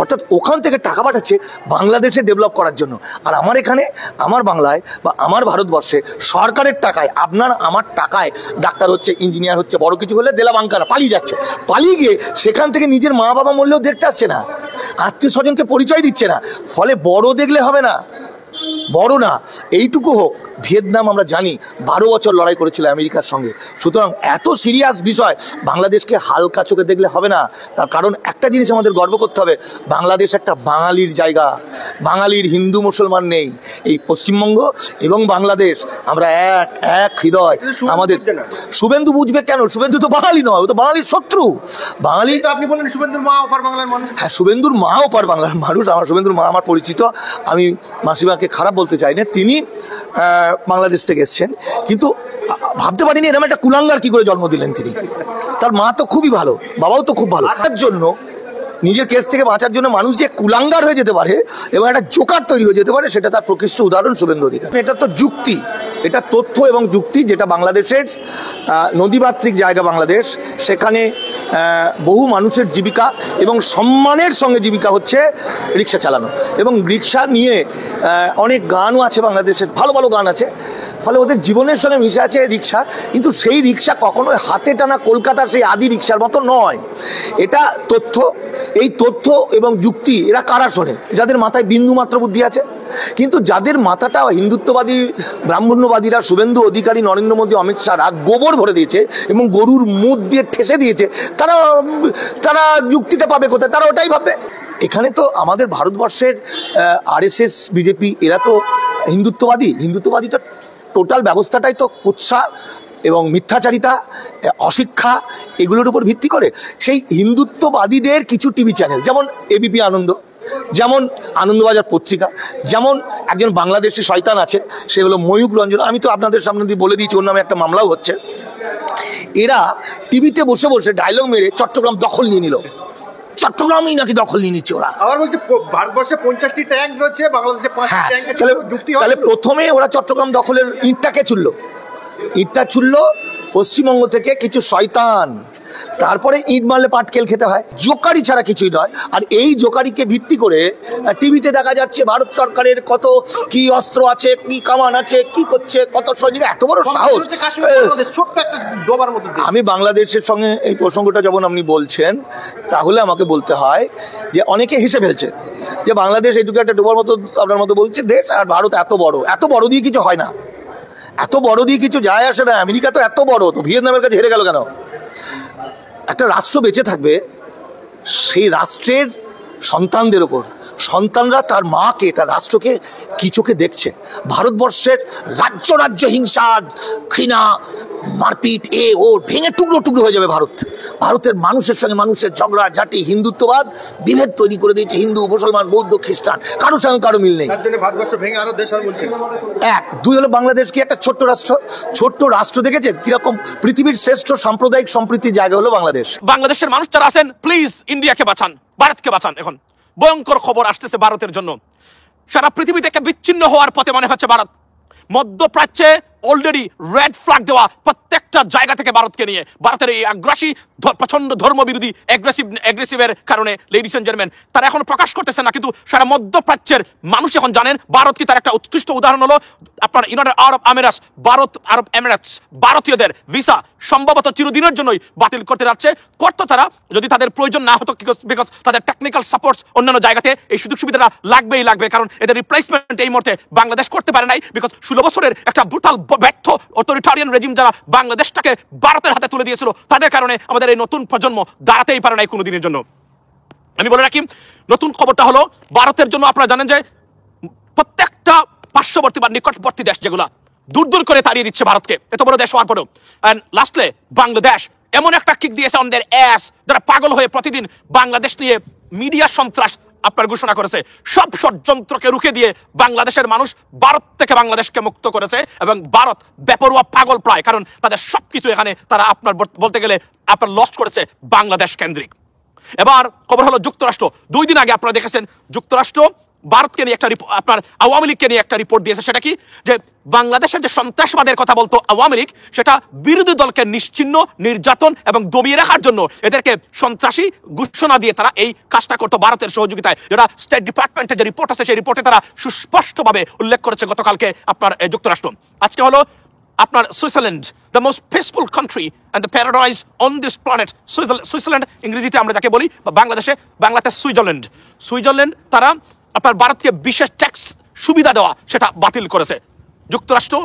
অর্থাৎ ওখান থেকে টাকা পাঠাচ্ছে বাংলাদেশে ডেভেলপ করার জন্য। আর আমার এখানে, আমার বাংলায় বা আমার ভারতবর্ষে সরকারের টাকায়, আপনার আমার টাকায় ডাক্তার হচ্ছে, ইঞ্জিনিয়ার হচ্ছে, বড় কিছু হলে দেলা বাঙ্কারা পালিয়ে যাচ্ছে। পালিয়ে গিয়ে সেখান থেকে নিজের মা বাবা মরলেও দেখতে আসছে না, আত্মীয় স্বজনকে পরিচয় দিচ্ছে না। ফলে বড় দেখলে হবে না, বড় না, এইটুকু হোক। ভিয়েতনাম আমরা জানি 12 বছর লড়াই করেছিল আমেরিকার সঙ্গে। সুতরাং এত সিরিয়াস বিষয়, বাংলাদেশকে হালকা চোখে দেখলে হবে না। তার কারণ একটা জিনিস আমাদের গর্ব করতে হবে, বাংলাদেশ একটা বাঙালির জায়গা, বাঙালির হিন্দু মুসলমান নেই। এই পশ্চিমবঙ্গ এবং বাংলাদেশ আমরা এক হৃদয়। আমাদের শুভেন্দু বুঝবে কেন? শুভেন্দু তো বাঙালি নয়, ও তো বাঙালির শত্রু। বাঙালি, আপনি বলেন শুভেন্দুর মা ওপার বাংলার মানুষ। হ্যাঁ, শুভেন্দুর মা ওপার বাংলার মানুষ। আমার শুভেন্দুর মা আমার পরিচিত, আমি মাসিমাকে খারাপ বলতে চাই না, তিনি বাংলাদেশ থেকে এসছেন, কিন্তু ভাবতে পারিনি এরকম একটা কুলাঙ্গার কি করে জন্ম দিলেন তিনি। তার মা তো খুবই ভালো, বাবাও তো খুব ভালো। তার জন্য নিজের কেস থেকে বাঁচার জন্য মানুষ যে কুলাঙ্গার হয়ে যেতে পারে এবং একটা জোকার তৈরি হয়ে যেতে পারে, সেটা তার প্রকৃষ্ট উদাহরণ শুভেন্দু অধিকারী। এটা তো যুক্তি, এটা তথ্য এবং যুক্তি, যেটা বাংলাদেশের নদীমাতৃক জায়গা বাংলাদেশ, সেখানে বহু মানুষের জীবিকা এবং সম্মানের সঙ্গে জীবিকা হচ্ছে রিক্সা চালানো। এবং রিক্সা নিয়ে অনেক গানও আছে বাংলাদেশের, ভালো ভালো গান আছে, ফলে ওদের জীবনের সঙ্গে মিশে আছে রিক্সা। কিন্তু সেই রিক্সা কখনোই হাতে টানা কলকাতার সেই আদি রিক্সার মতো নয়। এটা তথ্য, এই তথ্য এবং যুক্তি এরা কারা শোনে? যাদের মাথায় বিন্দুমাত্র বুদ্ধি আছে। কিন্তু যাদের মাথাটা হিন্দুত্ববাদী ব্রাহ্মণ্যবাদীরা, শুভেন্দু অধিকারী, নরেন্দ্র মোদী, অমিত শাহরা গোবর ভরে দিয়েছে এবং গরুর মুখ দিয়ে ঠেসে দিয়েছে, তারা যুক্তিটা পাবে কোথায়? তারা ওটাই ভাববে। এখানে তো আমাদের ভারতবর্ষের আরএসএস, বিজেপি এরা তো হিন্দুত্ববাদী তো টোটাল ব্যবস্থাটাই তো কুৎসা এবং মিথ্যাচারিতা, অশিক্ষা এগুলোর উপর ভিত্তি করে। সেই হিন্দুত্ববাদীদের কিছু টিভি চ্যানেল, যেমন এবিপি আনন্দ, যেমন আনন্দবাজার পত্রিকা, যেমন একজন বাংলাদেশি শয়তান আছে, সে হলো ময়ূক রঞ্জন, আমি তো আপনাদের সামনে দিয়ে বলে দিয়েছি, ওর নামে একটা মামলাও হচ্ছে। এরা টিভিতে বসে বসে ডায়লগ মেরে চট্টগ্রাম দখল নিয়ে নিল, চট্টগ্রামই নাকি দখল নিয়ে নিচ্ছে ওরা। আবার বলছে ভারতবর্ষে 50টি ট্যাঙ্ক রয়েছে, বাংলাদেশে 5টি ট্যাঙ্ক আছে। তাহলে প্রথমে ওরা চট্টগ্রাম দখলের ইটটাকে ছুড়ল পশ্চিমবঙ্গ থেকে কিছু শয়তান, তারপরে ইট মারলে পাটকেল খেতে হয়, জোকারি ছাড়া কিছুই নয়। আর এই জোকারিকে ভিত্তি করে টিভিতে দেখা যাচ্ছে ভারত সরকারের কত কি অস্ত্র আছে, কি কামান আছে, কি করছে, কত সৈনিক, এত বড় সাহস। আমি বাংলাদেশের সঙ্গে এই প্রসঙ্গটা যখন আপনি বলছেন, তাহলে আমাকে বলতে হয় যে অনেকে হেসে ফেলছে যে বাংলাদেশ এইটুকু একটা ডোবার মতো, আপনার মতো বলছে দেশ, আর ভারত এত বড় দিয়ে কিছু হয় না, এত বড় দিয়ে কিছু যায় আসে না। আমেরিকা তো এত বড়, তো ভিয়েতনামের কাছে হেরে গেল কেন? একটা রাষ্ট্র বেঁচে থাকবে সেই রাষ্ট্রের সন্তানদের ওপর, সন্তানরা তার মাকে, তার রাষ্ট্রকে কি চোখে দেখছে? ভারতবর্ষের রাজ্য হিংসা, ঘৃণা, মারপিট, ভেঙে টুকরো হয়ে যাবে ভারতের মানুষের সঙ্গে মানুষের ঝগড়া ঝাঁটি, হিন্দুত্ববাদ বিভেদ তৈরি করে দিয়েছে। হিন্দু, মুসলমান, বৌদ্ধ, খ্রিস্টান, কারোর সঙ্গে কারো মিল নেই। এক, দুই হলো বাংলাদেশ কি একটা ছোট্ট রাষ্ট্র দেখেছেন কিরকম? পৃথিবীর শ্রেষ্ঠ সাম্প্রদায়িক সম্প্রীতির জায়গা হলো বাংলাদেশ। বাংলাদেশের মানুষ যারা আছেন, প্লিজ ইন্ডিয়াকে বাঁচান, ভারতকে বাঁচান। এখন ভয়ঙ্কর খবর আসতেছে ভারতের জন্য। সারা পৃথিবী থেকে বিচ্ছিন্ন হওয়ার পথে মনে হচ্ছে ভারত। মধ্যপ্রাচ্যে অলরেডি রেড ফ্ল্যাগ দেওয়া প্রত্যেকটা জায়গা থেকে ভারতকে নিয়ে, ভারতের এই আগ্রাসী প্রচন্ড ধর্মবিরোধী অ্যাগ্রেসিভের কারণে, লেডিস এন্ড জেন্টলম্যান, তারা এখন প্রকাশ করতেছে না, কিন্তু সারা মধ্যপ্রাচ্যের মানুষ এখন জানেন ভারত কি। তার একটা উৎকৃষ্ট উদাহরণ হলো আপনার ইউনাইটেড আরব আমিরাতস, আরব এমিরেটস ভারতীয়দের ভিসা সম্ভবত চিরদিনের জন্যই বাতিল করতে যাচ্ছে। করতো তারা যদি তাদের প্রয়োজন না হতো, বিকজ তাদের টেকনিক্যাল সাপোর্টস অন্যান্য জায়গাতে এই সুযোগ সুবিধাটা লাগবে, কারণ এদের রিপ্লেসমেন্ট এই মুহূর্তে বাংলাদেশ করতে পারে নাই, বিকজ 16 বছরের একটা ব্রুটাল ব্যর্থ অথরিটারিয়ান রেজিম যারা বাংলাদেশটাকে ভারতের হাতে তুলে দিয়েছিল, তাদের কারণে আমাদের এই নতুন প্রজন্ম দাঁড়াতেই পারে নাই কোনো দিনের জন্য। আমি বলে রাখি, নতুন খবরটা হলো ভারতের জন্য আপনারা জানেন যে প্রত্যেকটা পার্শ্ববর্তী বা নিকটবর্তী দেশ যেগুলা দূর করে তাড়িয়ে দিচ্ছে ভারতকে, এত বড় দেশ হওয়ার পরেও। এন্ড লাস্টলি বাংলাদেশ এমন একটা কিক দিয়েছে অন দেয়ার অ্যাস, যারা পাগল হয়ে প্রতিদিন বাংলাদেশ নিয়ে মিডিয়া সন্ত্রাস আপনার ঘোষণা করেছে। সব ষড়যন্ত্রকে রুখে দিয়ে বাংলাদেশের মানুষ ভারত থেকে বাংলাদেশকে মুক্ত করেছে, এবং ভারত বেপরোয়া পাগল প্রায়, কারণ তাদের সবকিছু এখানে তারা আপনার বলতে গেলে আপনার লস্ট করেছে বাংলাদেশ কেন্দ্রিক। এবার খবর হলো যুক্তরাষ্ট্র। 2 দিন আগে আপনারা দেখেছেন যুক্তরাষ্ট্র ভারতকে নিয়ে একটা আপনার আওয়ামী লীগকে নিয়ে একটা রিপোর্ট দিয়েছে। সেটা কি? যে বাংলাদেশের যে সন্ত্রাসবাদের কথা বলতো আওয়ামী লীগ, সেটা বিরোধী দলকে নিশ্চিহ্ন, নির্যাতন এবং দমিয়ে রাখার জন্য এদেরকে সন্ত্রাসী ঘোষণা দিয়ে তারা এই কাজটা করতো ভারতের সহযোগিতায়। যেটা স্টেট ডিপার্টমেন্টের যে রিপোর্ট আছে, সেই রিপোর্টে তারা সুস্পষ্টভাবে উল্লেখ করেছে গতকালকে আপনার যুক্তরাষ্ট্র। আজকে হলো আপনার Switzerland, the most peaceful country and the paradise on this planet. Switzerland ইংরেজিতে আমরা যাকে বলি, বা বাংলাতে সুইজারল্যান্ড তারা আপনার ভারতকে বিশেষ ট্যাক্স সুবিধা দেওয়া সেটা বাতিল করেছে। যুক্তরাষ্ট্র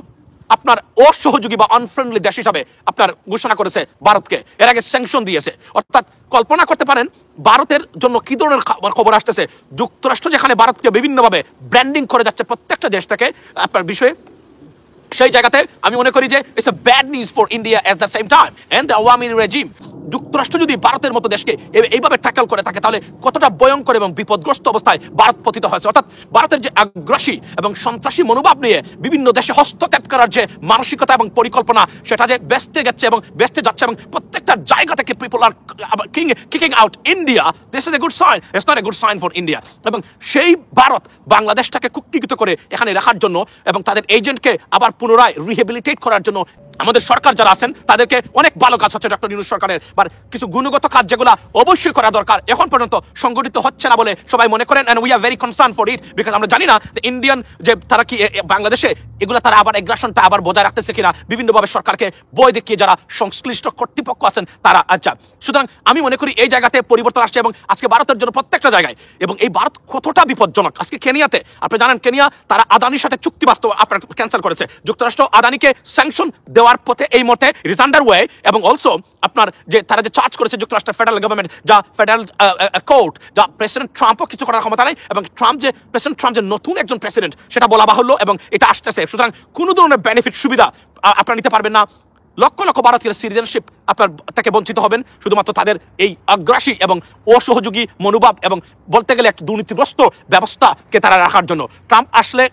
আপনার অসহযোগী বা আনফ্রেন্ডলি দেশ হিসাবে আপনার ঘোষণা করেছে ভারতকে, এর আগে স্যাংশন দিয়েছে। অর্থাৎ কল্পনা করতে পারেন ভারতের জন্য কি ধরনের খবর আসতেছে। যুক্তরাষ্ট্র যেখানে ভারতকে বিভিন্নভাবে ব্র্যান্ডিং করে যাচ্ছে প্রত্যেকটা দেশ থেকে আপনার বিষয়ে, সেই জায়গাতে আমি মনে করি যে it's a bad news for India at the same time and the Awami regime. যুক্তরাষ্ট্র যদি ভারতের মতো দেশকে এইভাবে ট্যাকল করে থাকে, তাহলে কতটা ভয়ঙ্কর এবং বিপদগ্রস্ত অবস্থায় ভারত পতিত হয়েছে। অর্থাৎ ভারতের যে আগ্রাসী এবং সন্ত্রাসী মনোভাব নিয়ে বিভিন্ন দেশে হস্তক্ষেপ করার যে মানসিকতা এবং পরিকল্পনা, সেটা যে বেস্তে যাচ্ছে এবং প্রত্যেকটা জায়গা থেকে people are kicking out India. This is a good sign, it's not a good sign for India. এবং সেই ভারত বাংলাদেশটাকে কুক্ষিগত করে এখানে রাখার জন্য এবং তাদের এজেন্টকে আবার পুনরায় রিহেবিলিটেট করার জন্য আমাদের সরকার যারা আছেন তাদেরকে অনেক ভালো কাজ হচ্ছে ডক্টর ইউনূস সরকারের, বা কিছু গুণগত কাজ যেগুলো অবশ্যই করা দরকার এখন পর্যন্ত সংগঠিত হচ্ছে না বলে সবাই মনে করেন, and we are very concern for it, because আমরা জানি না ইন্ডিয়ান যে তারা কি বাংলাদেশে এগুলো তারা আবার এগ্রাসনটা আবার বজায় রাখতেছে কিনা, বিভিন্নভাবে সরকারকে বই দেখিয়ে যারা সংশ্লিষ্ট কর্তৃপক্ষ আছেন তারা। আচ্ছা, সুতরাং আমি মনে করি এই জায়গাতে পরিবর্তন আসছে, এবং আজকে ভারতের জন্য প্রত্যেকটা জায়গায়, এবং এই ভারত কতটা বিপজ্জনক। আজকে কেনিয়াতে আপনি জানেন, কেনিয়া তারা আদানির সাথে চুক্তি বাস্তব আপনার ক্যান্সেল করেছে। যুক্তরাষ্ট্র আদানিকে স্যাংশন দেওয়ার পথে এই মুহূর্তে ইট ইজ আন্ডার ওয়ে, এবং অলসো আপনার যে তারা যে চার্জ করেছে যুক্তরাষ্ট্রের ফেডারেল গভর্নমেন্ট, যা ফেডারেল কোর্ট, যা প্রেসিডেন্ট ট্রাম্পও কিছু করার ক্ষমতা নাই, এবং প্রেসিডেন্ট ট্রাম্প যে নতুন একজন প্রেসিডেন্ট সেটা বলা বাহুল্য, এবং এটা আসতেছে। সুতরাং কোনো ধরনের বেনিফিট সুবিধা আপনারা নিতে পারবেন না। লক্ষ লক্ষ ভারতীয় সিটিজেনশিপ আপনার থেকে বঞ্চিত হবেন শুধুমাত্র তাদের এই আগ্রাসী এবং অসহযোগী মনোভাব এবং বলতে গেলে এক দুর্নীতিগ্রস্ত ব্যবস্থাকে তারা রাখার জন্য। ট্রাম্প আসলে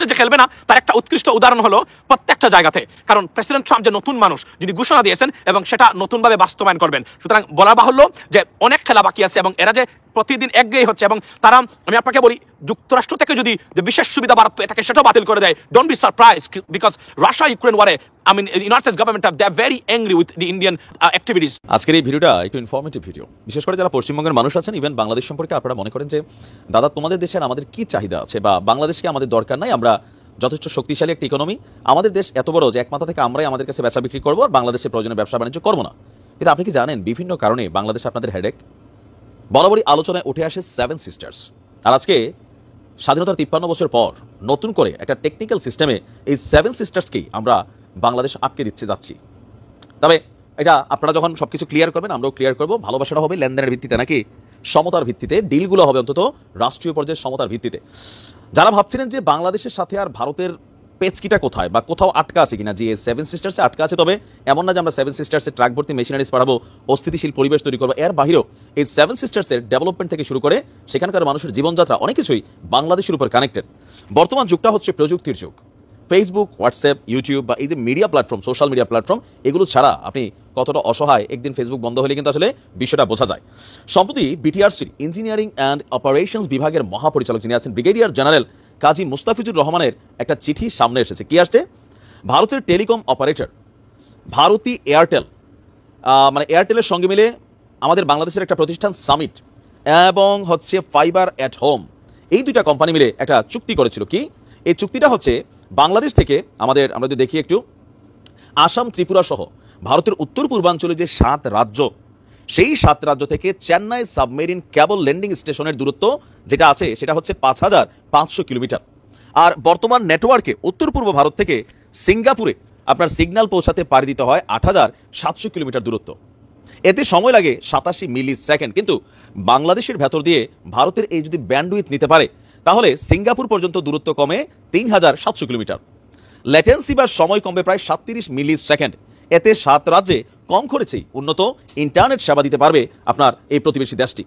যে খেলবে না তার একটা উৎকৃষ্ট উদাহরণ হলো প্রত্যেকটা জায়গাতে, কারণ প্রেসিডেন্ট ট্রাম্প যে নতুন মানুষ যিনি ঘোষণা দিয়েছেন এবং সেটা নতুনভাবে বাস্তবায়ন করবেন। সুতরাং বলা বাহুল্য যে অনেক খেলা বাকি আছে, এবং এরা যে প্রতিদিন একঘেয়ে হচ্ছে, এবং তারা, আমি আপনাকে বলি, যুক্তরাষ্ট্র থেকে যদি বিশেষ সুবিধা ভারত পেয়ে থাকে সেটাও বাতিল করে দেয়, don't be surprise, because Russia Ukraine ওয়ারে United States government they are very angry with the Indian activities. আজকের এই ভিডিওটা একটু ইনফরমেটিভ ভিডিও, বিশেষ করে যারা পশ্চিমবঙ্গের মানুষ আছেন, ইভেন বাংলাদেশ সম্পর্কে আপনারা মনে করেন যে দাদা তোমাদের দেশের আমাদের কি চাহিদা আছে, বা বাংলাদেশকে আমাদের দরকার নাই, আমরা যথেষ্ট শক্তিশালী একটা ইকোনমি, আমাদের দেশ এত বড় যে এক মাথা থেকে আমরাই আমাদের কাছে ব্যবসা বিক্রি করবো আর বাংলাদেশের প্রয়োজনে ব্যবসা বাণিজ্য করবো না। কিন্তু আপনি কি জানেন বিভিন্ন কারণে বাংলাদেশ আপনাদের হেডেক? বরাবরই আলোচনায় উঠে আসে 7 সিস্টার্স, আর আজকে স্বাধীনতার 53 বছর পর নতুন করে একটা টেকনিক্যাল সিস্টেমে এই 7 সিস্টার্সকেই আমরা বাংলাদেশ আটকে দিচ্ছে যাচ্ছি। তবে এটা আপনারা যখন সবকিছু ক্লিয়ার করবেন আমরাও ক্লিয়ার করবো। ভালোবাসাটা হবে লেনদেনের ভিত্তিতে নাকি সমতার ভিত্তিতে, ডিলগুলো হবে অন্তত রাষ্ট্রীয় পর্যায়ে সমতার ভিত্তিতে। যারা ভাবছিলেন যে বাংলাদেশের সাথে আর ভারতের পেচকিটা কোথায় বা কোথাও আটকা আছে কিনা, যে 7 সিস্টার্সে আটকা আছে, তবে এমন না যে আমরা 7 সিস্টার্সের ট্রাক ভর্তি মেশিনারিজ পাঠাবো, অস্থিতিশীল পরিবেশ তৈরি করবো। এর বাহিরেও এই 7 সিস্টার্সের ডেভেলপমেন্ট থেকে শুরু করে সেখানকার মানুষের জীবনযাত্রা অনেক কিছুই বাংলাদেশের উপর কানেক্টেড। বর্তমান যুগটা হচ্ছে প্রযুক্তির যুগ। ফেসবুক, হোয়াটসঅ্যাপ, ইউটিউব বা এই যে media platform, social media platform, এগুলো ছাড়া আপনি কতটা অসহায়, একদিন ফেসবুক বন্ধ হলে কিন্তু আসলে বিষয়টা বোঝা যায়। সম্প্রতি বিটিআরসির ইঞ্জিনিয়ারিং অ্যান্ড অপারেশনস বিভাগের মহাপরিচালক যিনি আছেন ব্রিগেডিয়ার জেনারেল কাজী মুস্তাফিজুর রহমানের একটা চিঠি সামনে এসেছে। কি আসছে? ভারতের টেলিকম অপারেটর ভারতী এয়ারটেল, মানে এয়ারটেলের সঙ্গে মিলে আমাদের বাংলাদেশের একটা প্রতিষ্ঠান সামিট এবং হচ্ছে ফাইবার অ্যাট হোম, এই দুইটা কোম্পানি মিলে একটা চুক্তি করেছিল। কি এই চুক্তিটা হচ্ছে বাংলাদেশ থেকে আমরা যদি দেখি একটু, আসাম, ত্রিপুরা সহ ভারতের উত্তর পূর্বাঞ্চলে যে 7 রাজ্য, সেই 7 রাজ্য থেকে চেন্নাই সাবমেরিন কেবল ল্যান্ডিং স্টেশনের দূরত্ব যেটা আছে সেটা হচ্ছে 5500 কিলোমিটার। আর বর্তমান নেটওয়ার্কে উত্তর পূর্ব ভারত থেকে সিঙ্গাপুরে আপনার সিগন্যাল পৌঁছাতে পাড়ি দিতে হয় 8700 কিলোমিটার দূরত্ব। এতে সময় লাগে 87 মিলি সেকেন্ড। কিন্তু বাংলাদেশের ভেতর দিয়ে ভারতের এই যদি ব্যান্ডউইথ নিতে পারে তাহলে সিঙ্গাপুর পর্যন্ত দূরত্ব কমে 3700 কিলোমিটার। ল্যাটেন্সি বা সময় কমবে প্রায় 37 মিলি সেকেন্ড। এতে 7 রাজ্যে কম খরচেই উন্নত ইন্টারনেট সেবা দিতে পারবে আপনার এই প্রতিবেশী দেশটি।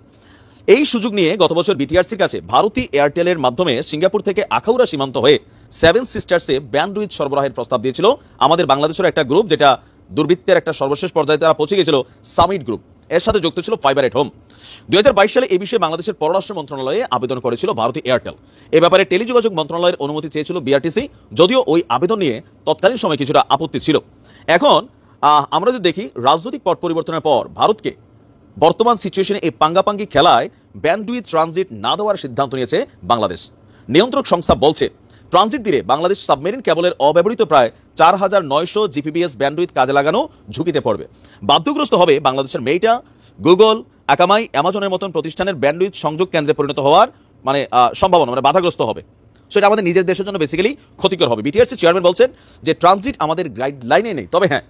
এই সুযোগ নিয়ে গত বছর বিটিআরসির কাছে ভারতী এয়ারটেলের মাধ্যমে সিঙ্গাপুর থেকে আখাউড়া সীমান্ত হয়ে 7 সিস্টার্সে ব্যান্ডউইথ সরবরাহের প্রস্তাব দিয়েছিল আমাদের বাংলাদেশের একটা গ্রুপ, যেটা দুর্বৃত্তের একটা সর্বশেষ পর্যায়ে তারা পৌঁছে গিয়েছিল, সামিট গ্রুপ। এর সাথে যুক্ত ছিল ফাইবার এট হোম। 2022 সালে এই বিষয়ে বাংলাদেশের পররাষ্ট্র মন্ত্রণালয়ে আবেদন করেছিল ভারতী এয়ারটেল। এ ব্যাপারে টেলিযোগাযোগ মন্ত্রণালয়ের অনুমতি চেয়েছিল বিআরটিসি, যদিও ওই আবেদন নিয়ে তৎকালীন সময় কিছুটা আপত্তি ছিল। এখন আমরা যদি দেখি রাজনৈতিক পট পরিবর্তনের পর ভারতকে বর্তমান সিচুয়েশনে এই পাঙ্গাপাঙ্গি খেলায় ব্যান্ডউইথ ট্রানজিট না দেওয়ার সিদ্ধান্ত নিয়েছে বাংলাদেশ। নিয়ন্ত্রক সংস্থা বলছে ট্রানজিট দিলে বাংলাদেশ সাবমেরিন কেবলের অব্যবহৃত প্রায় 4900 জিপিবিএস ব্যান্ডউইথ কাজে লাগানো ঝুঁকিতে পড়বে। বাধ্যগ্রস্ত হবে বাংলাদেশের মেইটা, গুগল, আকামাই, অ্যামাজনের মতন প্রতিষ্ঠানের ব্যান্ডউইথ সংযোগ কেন্দ্রে পরিণত হওয়ার সম্ভাবনা, বাধাগ্রস্ত হবে। সো এটা আমাদের নিজের দেশের জন্য বেসিক্যালি ক্ষতিকর হবে। বিটিআরসি চেয়ারম্যান বলছেন যে ট্রানজিট আমাদের গাইডলাইনে নেই, তবে হ্যাঁ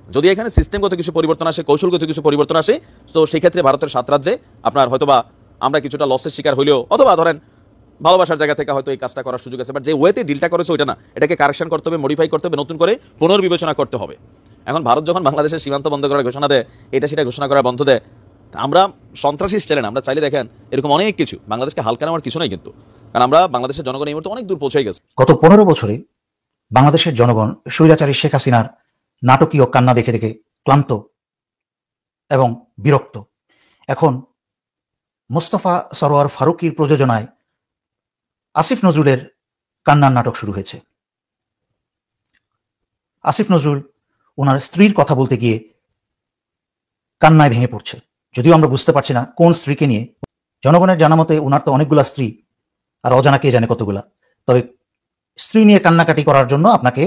যদি এখানে সিস্টেমগত কিছু পরিবর্তন আসে, কৌশলগত কিছু পরিবর্তন আসে, তো সেই ক্ষেত্রে ভারতের 7 রাজ্যে আপনার হয়তোবা আমরা কিছুটা লসের শিকার হইলেও, অথবা ধরেন ভালোবাসার জায়গা থেকে হয়তো এই কাজটা করার সুযোগ আছে, বাট যে ওয়েতে ডিলটা করেছে ওইটা না, এটাকে কারেকশন করতে হবে, মডিফাই করতে হবে, নতুন করে পুনর্বিবেচনা করতে হবে। এখন ভারত যখন বাংলাদেশের সীমান্ত বন্ধ করার ঘোষণা দেয়, এটা সেটা ঘোষণা করা বন্ধ দেয়, আমরা সন্ত্রাসী চ্যালেঞ্জ আমরা চাইলে দেখেন এরকম অনেক কিছু, বাংলাদেশকে হালকা নেওয়ার কিছু নাই কিন্তু, কারণ আমরা বাংলাদেশের জনগণ এই মুহূর্তে অনেক দূর পৌঁছে গেছে। গত 15 বছরে বাংলাদেশের জনগণ স্বৈরাচারী শেখ হাসিনার নাটকীয় কান্না দেখে দেখে ক্লান্ত এবং বিরক্ত। এখন মোস্তফা সরোয়ার ফারুকীর প্রযোজনায় আসিফ নজরুলের কান্নার নাটক শুরু হয়েছে। আসিফ নজরুল ওনার স্ত্রীর কথা বলতে গিয়ে কান্নায় ভেঙে পড়ছে। যদিও আমরা বুঝতে পারছি না কোন স্ত্রীকে নিয়ে। জনগণের জানা মতে ওনার তো অনেকগুলা স্ত্রী, আর অজানা কে জানে কতগুলা। তবে স্ত্রী নিয়ে কান্নাকাটি করার জন্য আপনাকে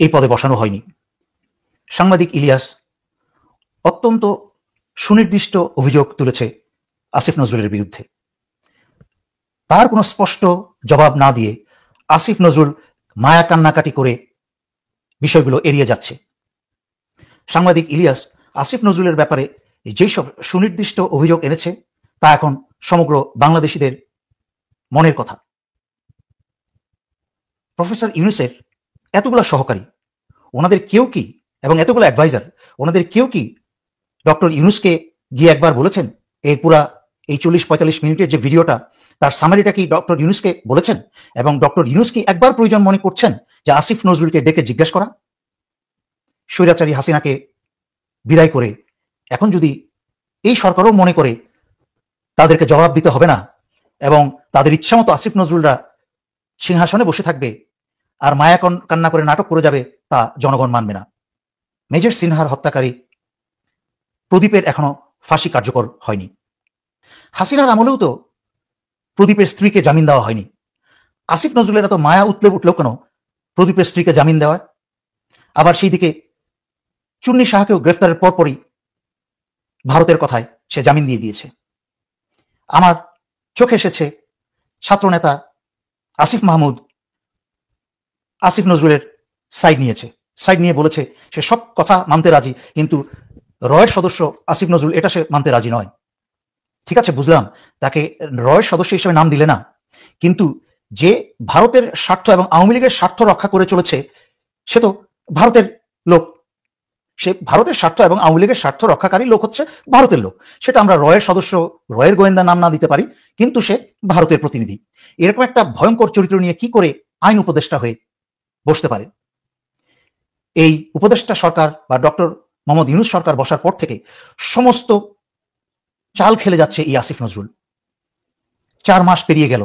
এই পদে বসানো হয়নি। সাংবাদিক ইলিয়াস অত্যন্ত সুনির্দিষ্ট অভিযোগ তুলেছে আসিফ নজরুলের বিরুদ্ধে। তার কোনো স্পষ্ট জবাব না দিয়ে আসিফ নজরুল মায়া কান্নাকাটি করে বিষয়গুলো এড়িয়ে যাচ্ছে। সাংবাদিক ইলিয়াস আসিফ নজরুলের ব্যাপারে যেসব সুনির্দিষ্ট অভিযোগ এনেছে তা এখন সমগ্র বাংলাদেশিদের মনের কথা। প্রফেসর ইউনূসের এতগুলো সহকারী, ওনাদের কেউ কি, এবং এতগুলো অ্যাডভাইজার, ওনাদের কেউ কি ডক্টর ইউনূসকে গিয়ে একবার বলেছেন এই পুরা এই 40-45 মিনিটের যে ভিডিওটা তার সামারিটা কি ডক্টর ইউনূসকে বলেছেন? এবং ডক্টর ইউনূস কি একবার প্রয়োজন মনে করছেন যে আসিফ নজরুলকে ডেকে জিজ্ঞেস করা? স্বৈরাচারী হাসিনাকে বিদায় করে এখন যদি এই সরকারও মনে করে তাদেরকে জবাব দিতে হবে না এবং তাদের ইচ্ছা মতো আসিফ নজরুলরা সিংহাসনে বসে থাকবে আর মায়া কান্না করে নাটক করে যাবে, তা জনগণ মানবে না। মেজর সিনহার হত্যাকারী প্রদীপের এখনো ফাঁসি কার্যকর হয়নি। হাসিনার আমলেও তো প্রদীপের স্ত্রীকে জামিন দেওয়া হয়নি। আসিফ নজরুলের এত মায়া উঠল কেন প্রদীপের স্ত্রীকে জামিন দেওয়ার? আবার সেই দিকে চুন্নি সাহাকেও গ্রেফতারের পরপরই ভারতের কথায় সে জামিন দিয়ে দিয়েছে। আমার চোখে এসেছে ছাত্রনেতা আসিফ মাহমুদ আসিফ নজরুলের সাইড নিয়ে বলেছে সে সব কথা মানতে রাজি, কিন্তু রয়ের সদস্য আসিফ নজরুল এটা সে মানতে রাজি নয়। ঠিক আছে, বুঝলাম তাকে রয়ের সদস্য হিসেবে নাম দিলে না, কিন্তু যে ভারতের স্বার্থ এবং আওয়ামী লীগের স্বার্থ রক্ষা করে চলেছে সে তো ভারতের লোক। সে ভারতের স্বার্থ এবং আওয়ামী লীগের স্বার্থ রক্ষাকারী লোক হচ্ছে ভারতের লোক। সেটা আমরা রয়ের সদস্য, রয়ের গোয়েন্দা নাম না দিতে পারি, কিন্তু সে ভারতের প্রতিনিধি। এরকম একটা ভয়ঙ্কর চরিত্র নিয়ে কি করে আইন উপদেষ্টা হয়ে বসতে পারে? এই উপদেষ্টা সরকার বা ডক্টর মোহাম্মদ ইউনূস সরকার বসার পর থেকে সমস্ত চাল খেলে যাচ্ছে এই আসিফ নজরুল। 4 মাস পেরিয়ে গেল,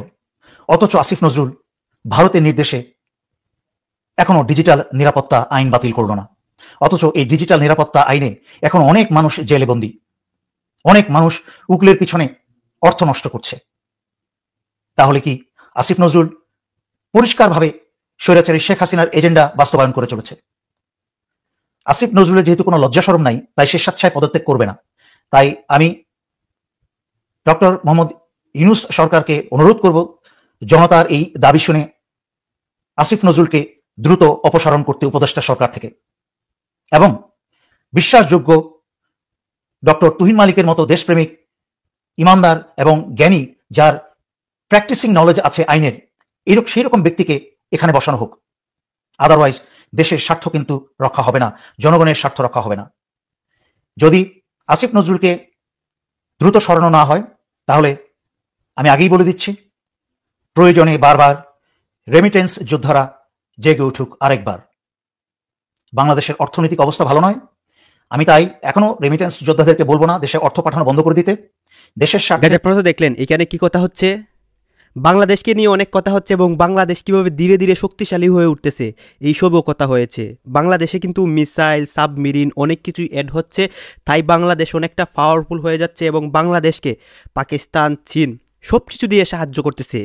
অথচ আসিফ নজরুল ভারতের নির্দেশে এখনো ডিজিটাল নিরাপত্তা আইন বাতিল করল না। অথচ এই ডিজিটাল নিরাপত্তা আইনে এখন অনেক মানুষ জেলে বন্দী, অনেক মানুষ উকিলের পিছনে অর্থ নষ্ট করছে। তাহলে কি আসিফ নজরুল পরিষ্কারভাবে স্বৈরাচারী শেখ হাসিনার এজেন্ডা বাস্তবায়ন করে চলেছে? আসিফ নজরুলের যেহেতু কোনো লজ্জা শরম নাই, তাই সে স্বেচ্ছায় পদত্যাগ করবে না। তাই আমি ডক্টর মোহাম্মদ ইউনূস সরকারকে অনুরোধ করব জনতার এই দাবি শুনে আসিফ নজরুলকে দ্রুত অপসারণ করতে উপদেষ্টা সরকার থেকে, এবং বিশ্বাসযোগ্য ডক্টর তুহিন মালিকের মতো দেশপ্রেমিক, ইমানদার এবং জ্ঞানী, যার প্র্যাকটিসিং নলেজ আছে আইনের, সেই রকম ব্যক্তিকে এখানে বসানো হোক। আদারওয়াইজ দেশের স্বার্থ কিন্তু রক্ষা হবে না, জনগণের স্বার্থ রক্ষা হবে না। যদি আসিফ নজরুলকে দ্রুত সরানো না হয় তাহলে আমি আগেই বলে দিচ্ছি, প্রয়োজনে বারবার রেমিটেন্স যোদ্ধারা জেগে উঠুক আরেকবার। বাংলাদেশের অর্থনৈতিক অবস্থা ভালো নয়, আমি তাই এখনো রেমিটেন্স যোদ্ধাদেরকে বলবো না দেশে অর্থ পাঠানো বন্ধ করে দিতে। দেশের স্বার্থে আপনারা দেখলেন এখানে কি কথা হচ্ছে, বাংলাদেশকে নিয়ে অনেক কথা হচ্ছে এবং বাংলাদেশ কিভাবে ধীরে ধীরে শক্তিশালী হয়ে উঠতেছে এইসবও কথা হয়েছে। বাংলাদেশে কিন্তু মিসাইল, সাবমেরিন অনেক কিছুই অ্যাড হচ্ছে, তাই বাংলাদেশ অনেকটা পাওয়ারফুল হয়ে যাচ্ছে এবং বাংলাদেশকে পাকিস্তান, চীন সব কিছু দিয়ে সাহায্য করতেছে।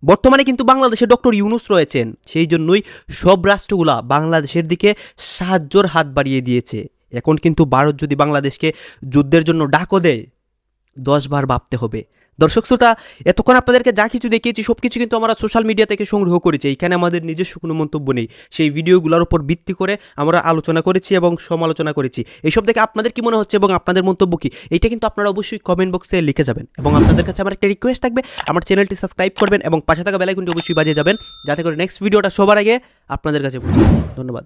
বর্তমানে কিন্তু বাংলাদেশে ডক্টর ইউনূস রয়েছেন, সেই জন্যই সব রাষ্ট্রগুলা বাংলাদেশের দিকে সাহায্যর হাত বাড়িয়ে দিয়েছে। এখন কিন্তু ভারত যদি বাংলাদেশকে যুদ্ধের জন্য ডাকও দেয় 10 বার ভাবতে হবে। দর্শক শ্রোতা, এতক্ষণ আপনাদেরকে যা কিছু দেখিয়েছি সব কিছু কিন্তু আমরা সোশ্যাল মিডিয়া থেকে সংগ্রহ করেছি, এখানে আমাদের নিজস্ব কোনো মন্তব্য নেই। সেই ভিডিওগুলোর উপর ভিত্তি করে আমরা আলোচনা করেছি এবং সমালোচনা করেছি। এইসব দেখে আপনাদের কি মনে হচ্ছে এবং আপনাদের মন্তব্য কি, এইটা কিন্তু আপনারা অবশ্যই কমেন্ট বক্সে লিখে যাবেন। এবং আপনাদের কাছে আমার একটা রিকোয়েস্ট থাকবে, আমার চ্যানেলটি সাবস্ক্রাইব করবেন এবং পাশে থাকা বেল আইকনটি অবশ্যই বাজিয়ে যাবেন, যাতে করে নেক্সট ভিডিওটা সবার আগে আপনাদের কাছে পৌঁছে। ধন্যবাদ।